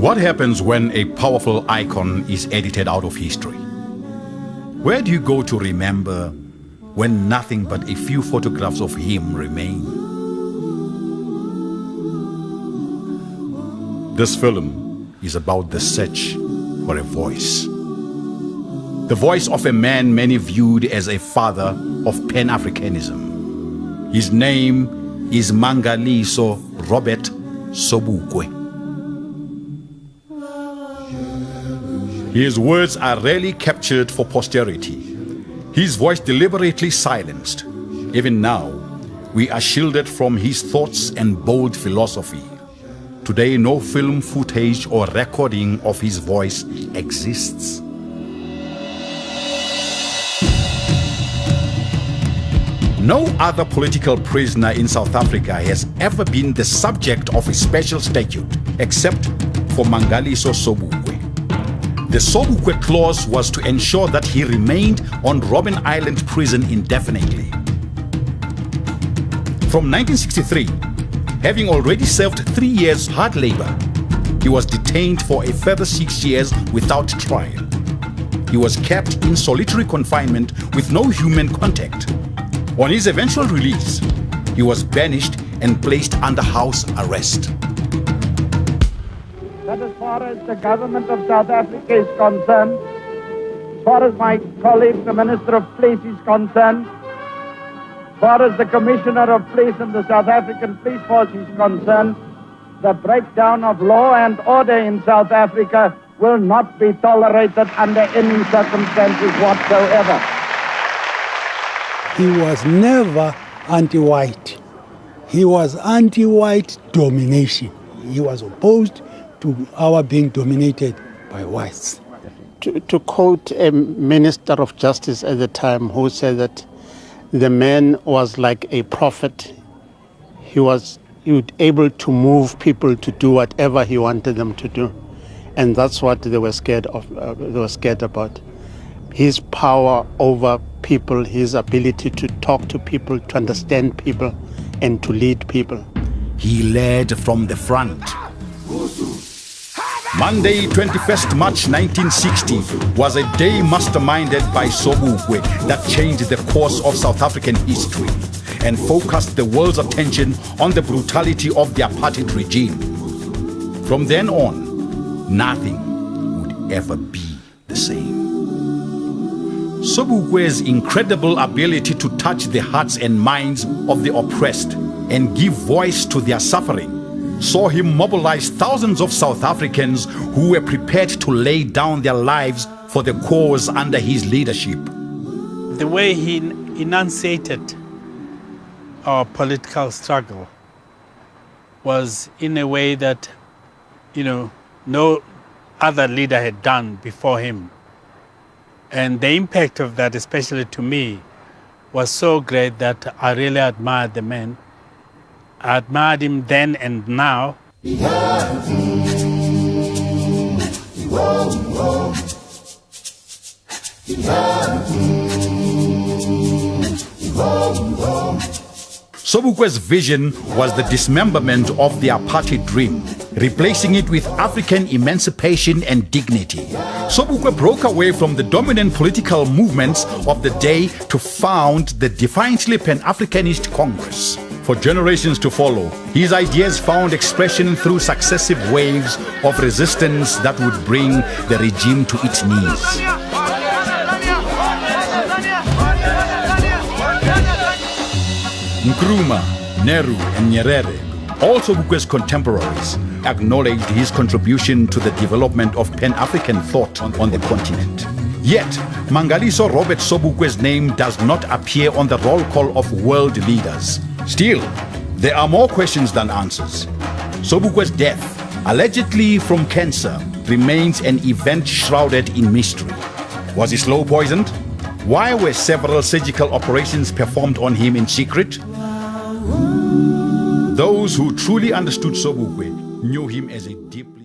What happens when a powerful icon is edited out of history? Where do you go to remember when nothing but a few photographs of him remain? This film is about the search for a voice. The voice of a man many viewed as a father of Pan-Africanism. His name is Mangaliso Robert Sobukwe. His words are rarely captured for posterity. His voice deliberately silenced. Even now, we are shielded from his thoughts and bold philosophy. Today, no film footage or recording of his voice exists. No other political prisoner in South Africa has ever been the subject of a special statute, except for Mangaliso Sobukwe. The Sobukwe clause was to ensure that he remained on Robben Island prison indefinitely. From 1963, having already served 3 years hard labor, he was detained for a further 6 years without trial. He was kept in solitary confinement with no human contact. On his eventual release, he was banished and placed under house arrest. That as far as the government of South Africa is concerned, as far as my colleague, the Minister of Police, is concerned, as far as the Commissioner of Police and the South African Police Force is concerned, the breakdown of law and order in South Africa will not be tolerated under any circumstances whatsoever. He was never anti-white. He was anti-white domination. He was opposed to our being dominated by whites. To quote a Minister of Justice at the time who said that the man was like a prophet. He was able to move people to do whatever he wanted them to do. And that's what they were scared of. They were scared about. His power over people, his ability to talk to people, to understand people, and to lead people. He led from the front. Monday, 21st March 1960 was a day masterminded by Sobukwe that changed the course of South African history and focused the world's attention on the brutality of the apartheid regime. From then on, nothing would ever be the same. Sobukwe's incredible ability to touch the hearts and minds of the oppressed and give voice to their suffering saw him mobilize thousands of South Africans who were prepared to lay down their lives for the cause under his leadership. The way he enunciated our political struggle was in a way that, no other leader had done before him. And the impact of that, especially to me, was so great that I really admired the man. I admired him then and now. Sobukwe's vision was the dismemberment of the apartheid dream, replacing it with African emancipation and dignity. Sobukwe broke away from the dominant political movements of the day to found the defiantly Pan-Africanist Congress. For generations to follow, his ideas found expression through successive waves of resistance that would bring the regime to its knees. Nkrumah, Nehru, and Nyerere, all Sobukwe's contemporaries, acknowledged his contribution to the development of Pan-African thought on the continent. Yet, Mangaliso Robert Sobukwe's name does not appear on the roll call of world leaders. Still, there are more questions than answers. Sobukwe's death, allegedly from cancer, remains an event shrouded in mystery. Was he slow poisoned? Why were several surgical operations performed on him in secret? Those who truly understood Sobukwe knew him as a deeply